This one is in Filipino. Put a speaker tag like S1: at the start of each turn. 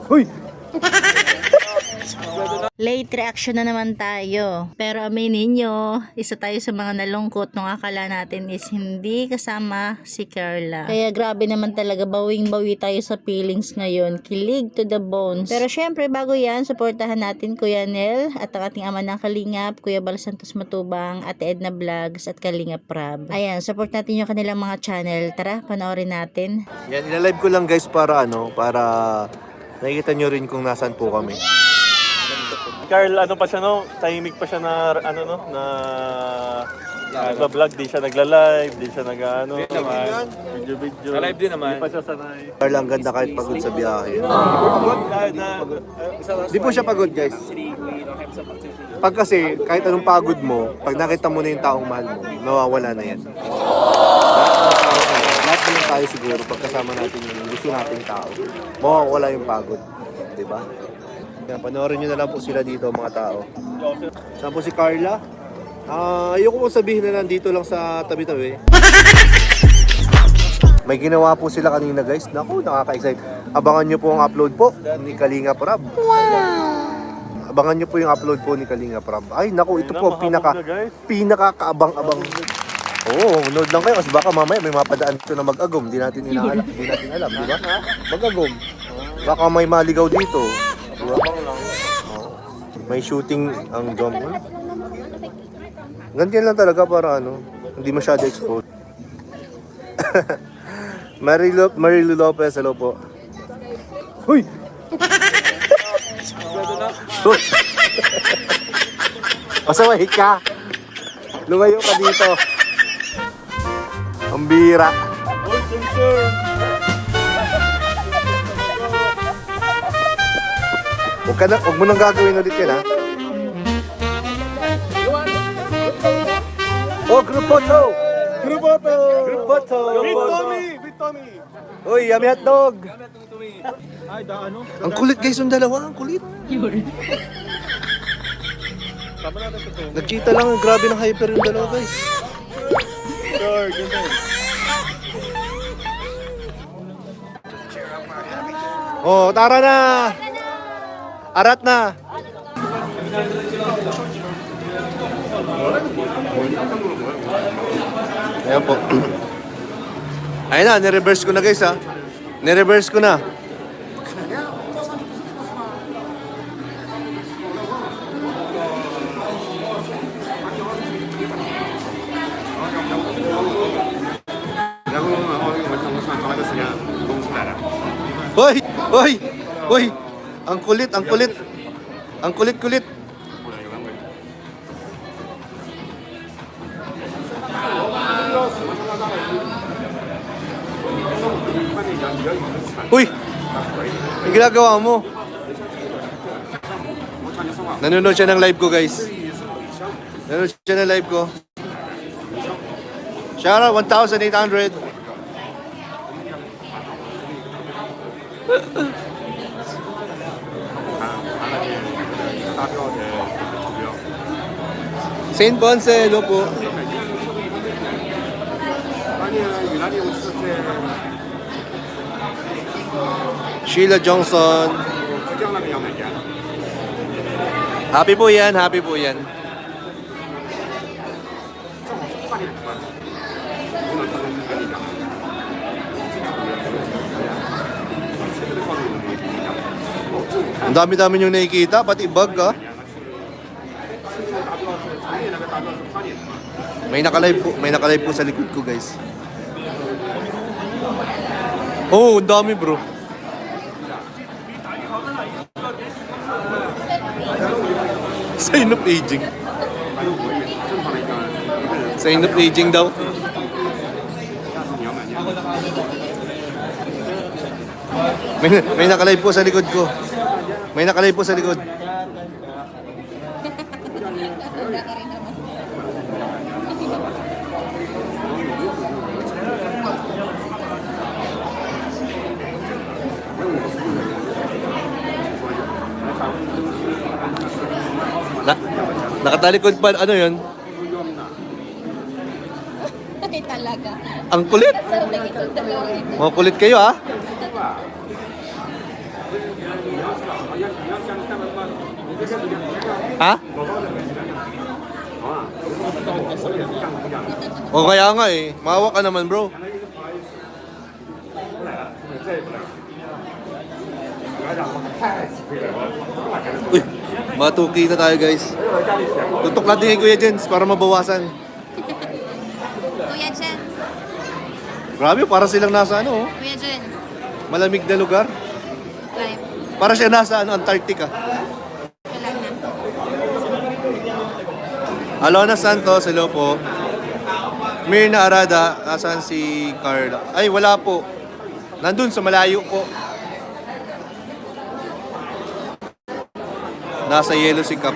S1: Huy!
S2: Late reaction na naman tayo. Pero aminin nyo, isa tayo sa mga nalungkot nung akala natin is hindi kasama si Carla. Kaya grabe naman talaga, bawing-bawi tayo sa feelings ngayon. Kilig to the bones. Pero syempre, bago yan, supportahan natin Kuya Nel at ang ating ama ng Kalingap, Kuya Bal Santos Matubang, Ate Edna Vlogs at Kalingap Prab. Ayan, support natin yung kanilang mga channel. Tara, panoorin natin.
S1: Yan, ilalive ko lang guys para nakikita nyo rin kung nasan po kami.
S3: Carl, ano pa siya no? Tahimik pa siya na nagba-vlog, di siya nagla-live, di siya video.
S4: Sa live din naman.
S3: Di pa siya sanay.
S1: Carla, ang ganda kahit pagod sa biyahe. Di po siya pagod guys. Pag kasi, kahit anong pagod mo, pag nakita mo na yung taong mahal mo, nawawala na yan. Lahat naman tayo siguro, pag kasama natin yung gusto nating tao, mawawala yung pagod. Diba? Yan, panoorin nyo na lang po sila dito mga tao. Saan po si Carla? Ayoko po sabihin na nandito lang sa tabi-tabi. May ginawa po sila kanina guys. Naku, nakaka-excite. Abangan nyo po ang upload po ni Kalingap Prab. Wow! Abangan nyo po yung upload po ni Kalingap Prab. Ay naku, ito po pinakakaabang-abang. Oo, nood lang kayo kasi baka mamaya may mapadaan ito na mag-agom. Di natin alam, di ba? Mag-agom. Baka may maligaw dito. May shooting ang dome. Ganyan lang talaga para hindi masyado exposed. Marilu Lopez, hello po. Huy! Huy! Pasaway ka! Lumayo ka dito. Ang bira. Huwag mo nang gagawin ulit yan, ha? Oh, group photo! Group photo! Group photo! With Tommy! Uy, yummy hotdog! Ang kulit guys, yung dalawa. Ang kulit. Nagkita lang, grabe ng hyper yung dalawa guys.
S3: Sure, ganun.
S1: Oh, tara na! Arat na! Ayan po. Ayun na, nireverse ko na guys ha. Nireverse ko na. Hoy! Hoy! Hoy! Ang kulit, ang kulit. Ang kulit-kulit. Uy! Ang ginagawa mo? Nanonood siya ng live ko guys. Nanonood siya ng live ko. Shoutout 1,800. Saint Ponce, hello po. Sheila Johnson. Happy po yan, happy po yan. Ang dami-dami yung nakikita, pati bag ha. May naka-live po sa likod ko guys. Oh, ang dami bro. Sign of aging. Sign of aging daw. May naka-live po sa likod ko. May naka-live po sa likod. Nakatalikod pa, ano yun?
S2: Ay talaga.
S1: Ang kulit.
S2: Sarap na itong dalawa ito.
S1: Mga kulit kayo, ha? Ha? O kaya nga eh. Maawa ka naman bro. Uy, matuki na tayo guys. Tutok natin kay Kuya Jens para mabawasan.
S4: Kuya Jen.
S1: Grabe, para silang nasa ano, oh,
S4: Kuya Jen.
S1: malamig na lugar.
S4: Live.
S1: Para siya nasa ano, Antarctica.
S4: Wala na.
S1: Alona Santos, hello po. Mirna Arada, nasaan si Carla? Ay, wala po. Nandun sa malayo po. Nasa yellow si Cap.